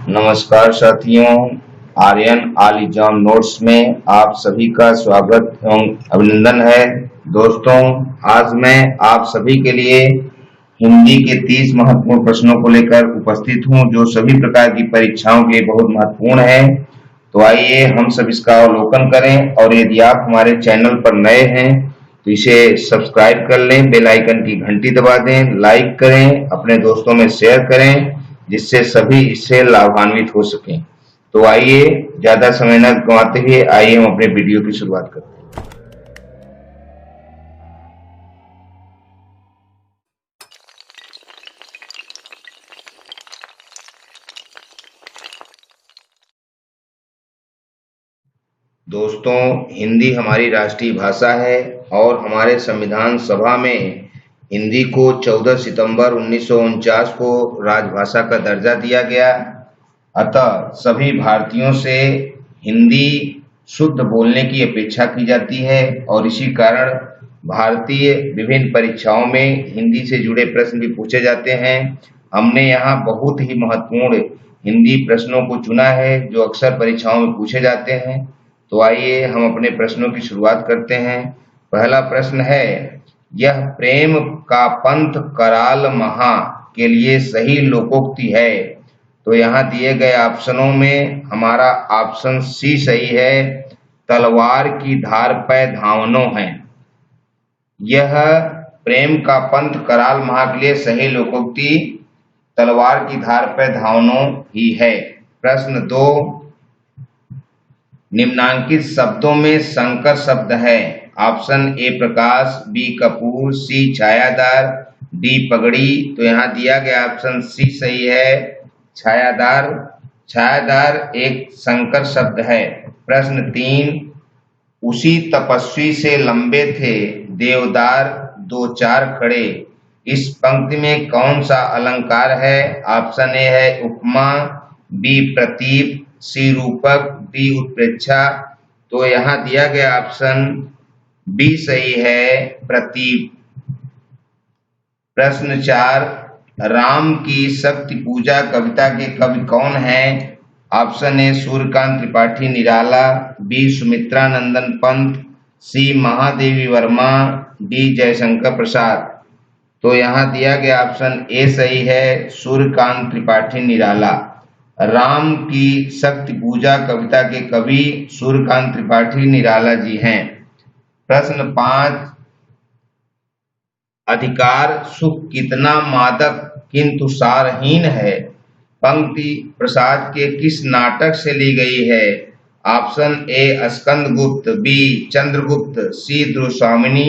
नमस्कार साथियों, Aryan all exam notes में आप सभी का स्वागत एवं अभिनंदन है। दोस्तों, आज मैं आप सभी के लिए हिंदी के 30 महत्वपूर्ण प्रश्नों को लेकर उपस्थित हूं, जो सभी प्रकार की परीक्षाओं के लिए बहुत महत्वपूर्ण है। तो आइए हम सब इसका अवलोकन करें, और यदि आप हमारे चैनल पर नए हैं तो इसे सब्सक्राइब कर लें, बेल आइकन की घंटी दबा दें, लाइक करें, अपने दोस्तों में शेयर करें, जिससे सभी इससे लाभान्वित हो सकें। तो आइए ज्यादा समय न गंवाते हुए आइए हम अपने वीडियो की शुरुआत करते हैं। दोस्तों, हिंदी हमारी राष्ट्रीय भाषा है और हमारे संविधान सभा में हिंदी को 14 सितंबर 1949 को राजभाषा का दर्जा दिया गया। अतः सभी भारतीयों से हिंदी शुद्ध बोलने की अपेक्षा की जाती है, और इसी कारण भारतीय विभिन्न परीक्षाओं में हिंदी से जुड़े प्रश्न भी पूछे जाते हैं। हमने यहाँ बहुत ही महत्वपूर्ण हिंदी प्रश्नों को चुना है जो अक्सर परीक्षाओं में पूछे जाते हैं। तो आइए हम अपने प्रश्नों की शुरुआत करते हैं। पहला प्रश्न है, यह प्रेम का पंथ कराल महा के लिए सही लोकोक्ति है। तो यहाँ दिए गए ऑप्शनों में हमारा ऑप्शन सी सही है, तलवार की धार पे धावनो है। यह प्रेम का पंथ कराल महा के लिए सही लोकोक्ति तलवार की धार पे धावनो ही है। प्रश्न 2, निम्नांकित शब्दों में संकर शब्द है। ऑप्शन ए प्रकाश, बी कपूर, सी छायादार, डी पगड़ी। तो यहाँ दिया गया ऑप्शन सी सही है, छायादार। छायादार एक संकर शब्द है। प्रश्न 3, उसी तपस्वी से लंबे थे देवदार दो चार खड़े। इस पंक्ति में कौन सा अलंकार है? ऑप्शन ए है उपमा, बी प्रतीप, सी रूपक, डी उत्प्रेक्षा। तो यहाँ दिया गया ऑप्शन बी सही है, प्रतीप। प्रश्न 4, राम की शक्ति पूजा कविता के कवि कौन हैं? Option A Suryakant Tripathi Nirala, B Sumitra Nandan Pant, C Mahadevi Verma, D Jaishankar Prasad. तो यहाँ दिया गया ऑप्शन ए सही है, सूर्यकांत त्रिपाठी निराला। राम की शक्ति पूजा कविता के कवि सूर्यकांत त्रिपाठी निराला जी हैं। प्रश्न 5, अधिकार सुख कितना मादक किंतु सारहीन है, पंक्ति प्रसाद के किस नाटक से ली गई है? Option A Skandagupta, B Chandragupta, C Dhruvswamini,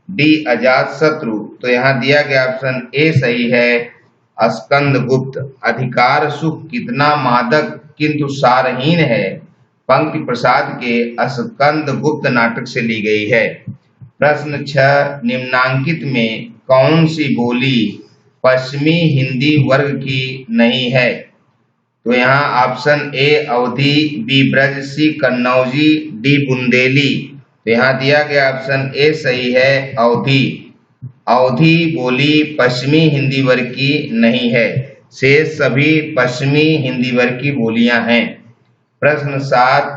D Ajatashatru. तो यहाँ दिया गया ऑप्शन ए सही है, स्कंदगुप्त। अधिकार सुख कितना मादक किंतु सारहीन है, पंक्ति प्रसाद के स्कंदगुप्त नाटक से ली गई है। प्रश्न 6, निम्नांकित में कौन सी बोली पश्चिमी हिंदी वर्ग की नहीं है? तो यहाँ option A Awadhi, B Braj, C Kannauji, D Bundeli. तो यहाँ दिया गया ऑप्शन ए सही है, अवधी। अवधी बोली पश्चिमी हिंदी वर्ग की नहीं है, शेष सभी पश्चिमी हिंदी वर्ग की बोलियां हैं। प्रश्न 7,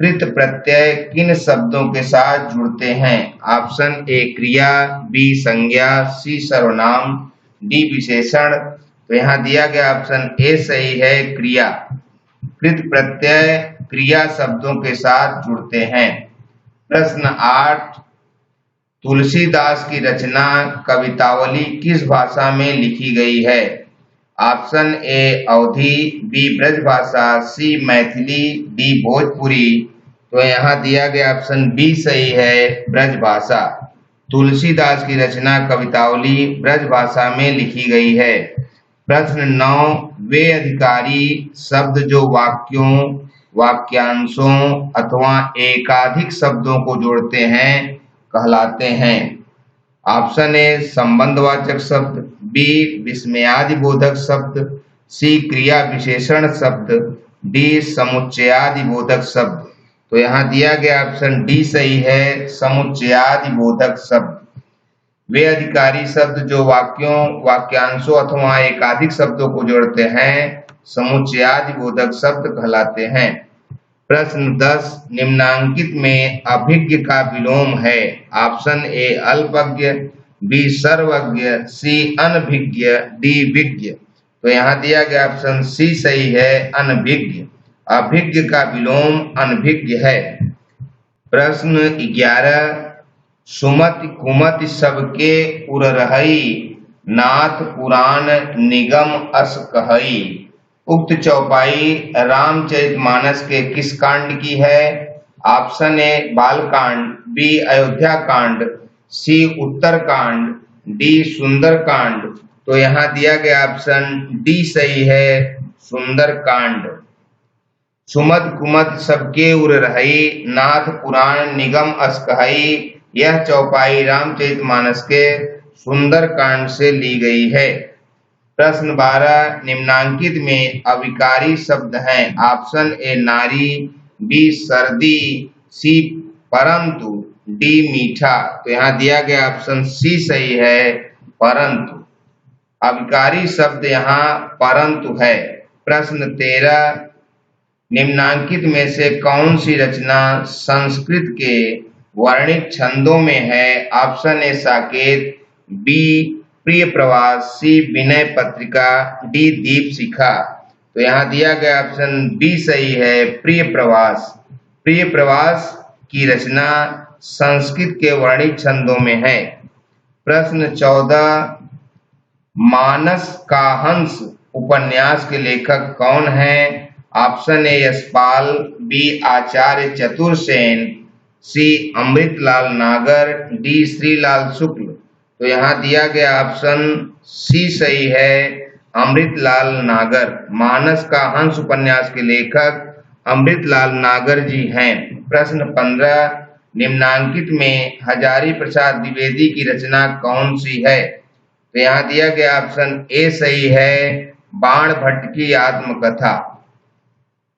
कृत प्रत्यय किन शब्दों के साथ जुड़ते हैं? ऑप्शन ए क्रिया, बी संज्ञा, सी सर्वनाम, डी विशेषण। तो यहाँ दिया गया ऑप्शन ए सही है, क्रिया। कृत प्रत्यय क्रिया शब्दों के साथ जुड़ते हैं। प्रश्न 8, तुलसीदास की रचना कवितावली किस भाषा में लिखी गई है? Option A Awadhi, B Brajbhasha, C Maithili, D Bhojpuri. तो यहाँ दिया गया ऑप्शन बी सही है, ब्रजभाषा। तुलसीदास की रचना कवितावली ब्रजभाषा में लिखी गई है। प्रश्न 9, वे अधिकारी शब्द जो वाक्यों, वाक्यांशों अथवा एकाधिक शब्दों को जोड़ते हैं कहलाते हैं? ऑप्शन ए संबंधवाचक शब्द, बी विस्मयादि बोधक शब्द, सी क्रिया विशेषण शब्द, डी समुच्चयादि बोधक शब्द। तो यहाँ दिया गया ऑप्शन डी सही है, समुच्चयादि बोधक शब्द। वे अधिकारी शब्द जो वाक्यों, वाक्यांशों अथवा एकाधिक शब्दों को जोड़ते हैं समुच्चयादि बोधक शब्द कहलाते हैं। प्रश्न 10 निम्नांकित में अभिज्ञ का विलोम है। ऑप्शन ए अल्पज्ञ, बी सर्वज्ञ, सी अनभिज्ञ, डी विज्ञ। तो यहाँ दिया गया ऑप्शन सी सही है, अनभिज्ञ। अभिज्ञ का विलोम अनभिज्ञ है। प्रश्न 11 सुमति कुमति सबके उर रहई, नाथ पुराण निगम अस कहई। उक्त चौपाई रामचरितमानस के किस कांड की है? ऑप्शन ए बालकांड, बी अयोध्या कांड, सी उत्तर कांड, डी सुंदर कांड। तो यहाँ दिया गया ऑप्शन डी सही है, सुंदर कांड। सुमद कुमद सबके उर रहई, नाथ पुराण निगम अस कहई। यह चौपाई रामचरितमानस के सुंदर कांड से ली गई है। प्रश्न 12 निम्नांकित में अविकारी शब्द हैं। ऑप्शन ए नारी, बी सर्दी, सी परंतु, डी मीठा। तो यहाँ दिया गया ऑप्शन सी सही है, परंतु। अविकारी शब्द यहाँ परंतु है। प्रश्न 13 निम्नांकित में से कौन सी रचना संस्कृत के वर्णित छंदों में है? ऑप्शन ए साकेत, बी प्रिय प्रवास, सी विनय पत्रिका, डी दीप शिखा। तो यहाँ दिया गया ऑप्शन बी सही है, प्रिय प्रवास। प्रिय प्रवास की रचना संस्कृत के वर्णित छंदों में है। प्रश्न 14 मानस का हंस उपन्यास के लेखक कौन हैं? ऑप्शन ए यशपाल, बी आचार्य चतुरसेन, सी अमृतलाल नागर, डी श्रीलाल शुक्ल। तो यहाँ दिया गया ऑप्शन सी सही है, अमृतलाल नागर। मानस का हंस उपन्यास के लेखक अमृतलाल नागर जी हैं। प्रश्न 15 निम्नांकित में हजारी प्रसाद द्विवेदी की रचना कौन सी है? तो यहाँ दिया गया ऑप्शन ए सही है, बाण भट्ट की आत्मकथा।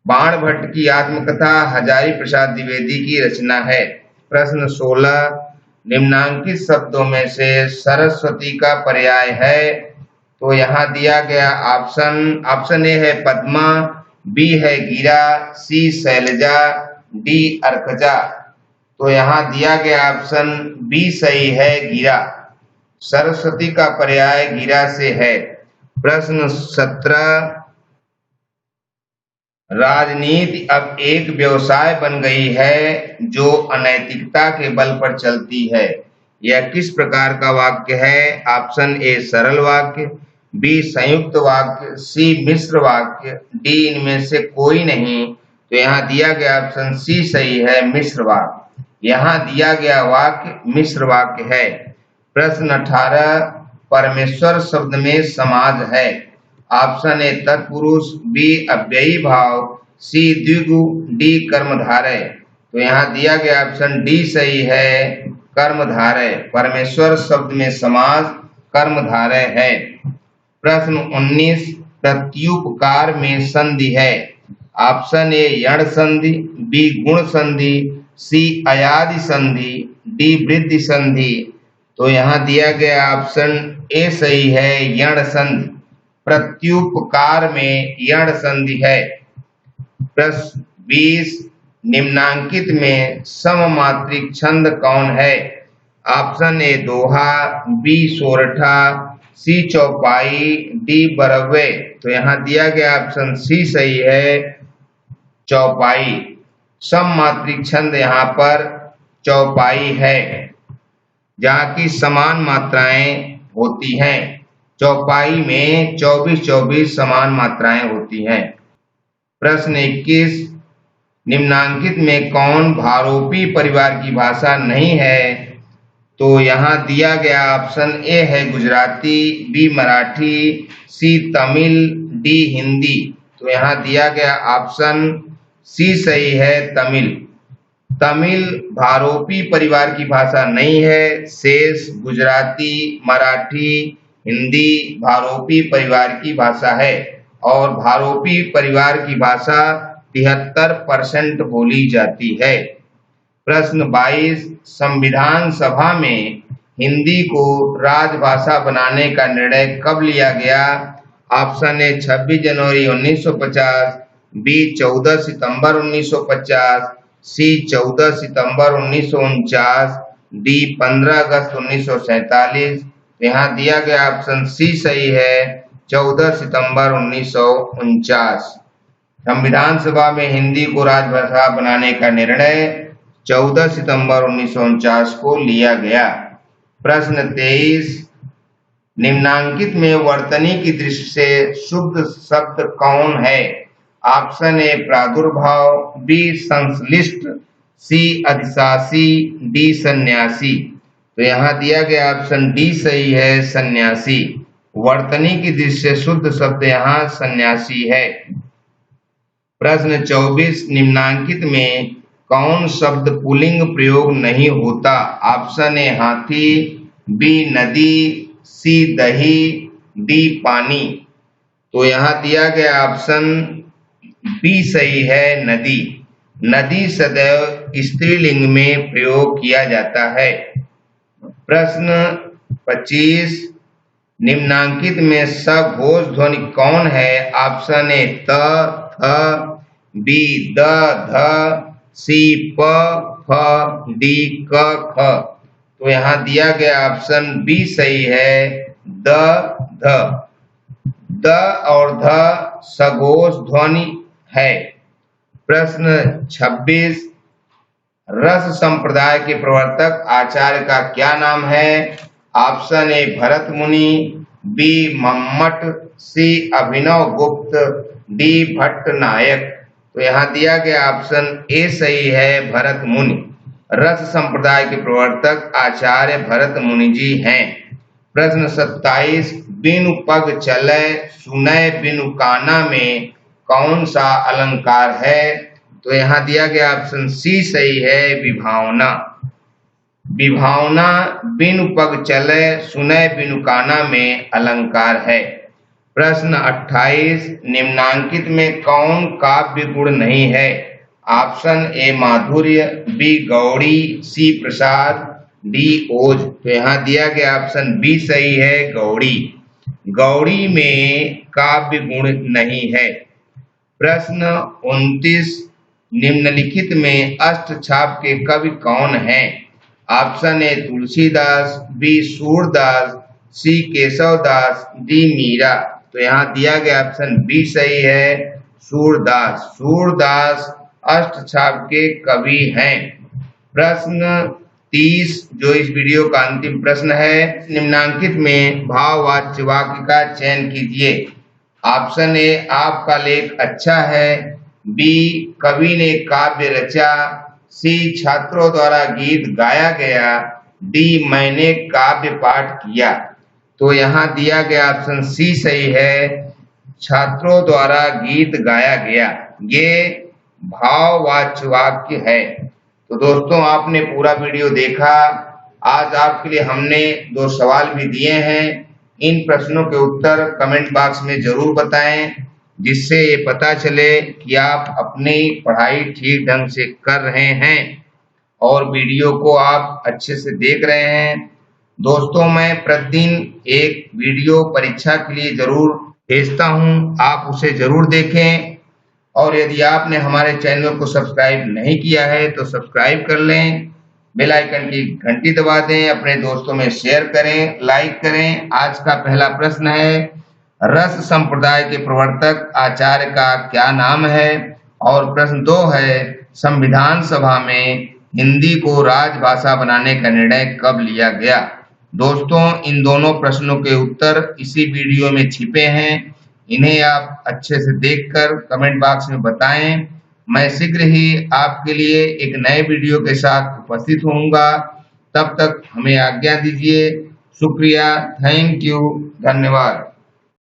बाण भट्ट की आत्मकथा हजारी प्रसाद द्विवेदी की रचना है। प्रश्न 16 निम्नांकित शब्दों में से सरस्वती का पर्याय है? तो यहाँ दिया गया ऑप्शन ए है पद्मा, बी है गिरा, सी शैलजा, डी अर्कजा। तो यहाँ दिया गया ऑप्शन बी सही है, गिरा। सरस्वती का पर्याय गिरा से है। प्रश्न 17 राजनीति अब एक व्यवसाय बन गई है जो अनैतिकता के बल पर चलती है। यह किस प्रकार का वाक्य है? ऑप्शन ए सरल वाक्य, बी संयुक्त वाक्य, सी मिश्र वाक्य, डी इनमें से कोई नहीं। तो यहाँ दिया गया ऑप्शन सी सही है, मिश्र वाक्य। यहाँ दिया गया वाक्य मिश्र वाक्य है। प्रश्न 18 परमेश्वर शब्द में समाज है। ऑप्शन ए तत्पुरुष, बी अव्ययी भाव, सी द्विगु, डी कर्मधारय। तो यहाँ दिया गया ऑप्शन डी सही है, कर्मधारय। परमेश्वर शब्द में समास कर्मधारय है। प्रश्न 19 प्रत्युपकार में संधि है। ऑप्शन ए यण संधि, बी गुण संधि, सी अयादि संधि, डी वृद्धि संधि। तो यहाँ दिया गया ऑप्शन ए सही है, यण संधि। प्रत्युपकार में यण संधि है। प्रश्न 20 निम्नांकित में सममात्रिक छंद कौन है? ऑप्शन ए दोहा, बी सोरठा, सी चौपाई, डी बरवे। तो यहाँ दिया गया ऑप्शन सी सही है, चौपाई। सममात्रिक छंद यहाँ पर चौपाई है, जहाँ की समान मात्राएं होती हैं। चौपाई में 24-24 समान मात्राएं होती हैं। प्रश्न 21 निम्नांकित में कौन भारोपी परिवार की भाषा नहीं है? तो यहाँ दिया गया ऑप्शन ए है गुजराती, बी मराठी, सी तमिल, डी हिंदी। तो यहाँ दिया गया ऑप्शन सी सही है, तमिल। तमिल भारोपी परिवार की भाषा नहीं है। शेष गुजराती, मराठी, हिंदी भारोपी परिवार की भाषा है और भारोपी परिवार की भाषा 73% बोली जाती है। प्रश्न 22 संविधान सभा में हिंदी को राजभाषा बनाने का निर्णय कब लिया गया? ऑप्शन ए 26 जनवरी 1950, बी 14 सितंबर 1950, सी 14 सितंबर 1949, डी 15 अगस्त 1947। यहाँ दिया गया ऑप्शन सी सही है, 14 सितंबर 1949। संविधान सभा में हिंदी को राजभाषा बनाने का निर्णय 14 सितंबर 1949 को लिया गया। प्रश्न 23, निम्नांकित में वर्तनी की दृष्टि से शुद्ध शब्द कौन है? ऑप्शन ए प्रादुर्भाव, बी संश्लिष्ट, सी अधिशासी, डी सन्यासी। तो यहाँ दिया गया ऑप्शन डी सही है, सन्यासी। वर्तनी की दृष्टि से शुद्ध शब्द यहाँ सन्यासी है। प्रश्न 24, निम्नांकित में कौन शब्द पुल्लिंग प्रयोग नहीं होता? ऑप्शन ए हाथी, बी नदी, सी दही, डी पानी। तो यहाँ दिया गया ऑप्शन बी सही है, नदी। नदी सदैव स्त्रीलिंग में प्रयोग किया जाता है। प्रश्न 25, निम्नांकित में सघोष ध्वनि कौन है? ऑप्शन ए त, थ, बी द, ध, सी प, फ, डी क, ख। तो यहाँ दिया गया ऑप्शन बी सही है, द, ध। द और ध सघोष ध्वनि है। प्रश्न 26, रस संप्रदाय के प्रवर्तक आचार्य का क्या नाम है? ऑप्शन ए भरत मुनि, बी मम्मट, सी अभिनव गुप्त, डी भट्ट नायक। तो यहाँ दिया गया ऑप्शन ए सही है, भरत मुनि। रस संप्रदाय के प्रवर्तक आचार्य भरत मुनि जी हैं। प्रश्न 27, बिनु पग चले सुनय बिनु काना में कौन सा अलंकार है? तो यहाँ दिया गया ऑप्शन सी सही है, विभावना। विभावना बिनु पग चले सुनय बिनु काना में अलंकार है। प्रश्न 28, निम्नांकित में कौन काव्य गुण नहीं है? ऑप्शन ए माधुर्य, बी गौड़ी, सी प्रसाद, डी ओज। तो यहाँ दिया गया ऑप्शन बी सही है, गौड़ी। गौड़ी में काव्य गुण नहीं है। प्रश्न 29, निम्नलिखित में अष्टछाप के कवि कौन हैं? Option A Tulsidas, B Surdas, C Keshavdas, D Meera. तो यहाँ दिया गया ऑप्शन बी सही है, सूरदास। सूरदास अष्टछाप के कवि हैं। प्रश्न 30, जो इस वीडियो का अंतिम प्रश्न है, निम्नांकित में भाववाच्य वाक्य का चयन कीजिए। ऑप्शन ए आपका लेख अच्छा है, बी कवि ने काव्य रचा, सी छात्रों द्वारा गीत गाया गया, डी मैंने काव्य पाठ किया। तो यहाँ दिया गया ऑप्शन सी सही है, छात्रों द्वारा गीत गाया गया। ये भाववाच्य वाक्य है। तो दोस्तों, आपने पूरा वीडियो देखा। आज आपके लिए हमने 2 सवाल भी दिए हैं। इन प्रश्नों के उत्तर कमेंट बॉक्स में जरूर बताएं, जिससे ये पता चले कि आप अपनी पढ़ाई ठीक ढंग से कर रहे हैं और वीडियो को आप अच्छे से देख रहे हैं। दोस्तों, मैं प्रतिदिन एक वीडियो परीक्षा के लिए जरूर भेजता हूं, आप उसे जरूर देखें। और यदि आपने हमारे चैनल को सब्सक्राइब नहीं किया है तो सब्सक्राइब कर लें, बेल आइकन की घंटी दबा दें, अपने दोस्तों में शेयर करें, लाइक करें। आज का पहला प्रश्न है, रस संप्रदाय के प्रवर्तक आचार्य का क्या नाम है? और प्रश्न 2 है, संविधान सभा में हिंदी को राजभाषा बनाने का निर्णय कब लिया गया? दोस्तों, इन दोनों प्रश्नों के उत्तर इसी वीडियो में छिपे हैं। इन्हें आप अच्छे से देखकर कमेंट बॉक्स में बताएं। मैं शीघ्र ही आपके लिए एक नए वीडियो के साथ उपस्थित होऊंगा। तब तक हमें आज्ञा दीजिए। शुक्रिया, थैंक यू, धन्यवाद।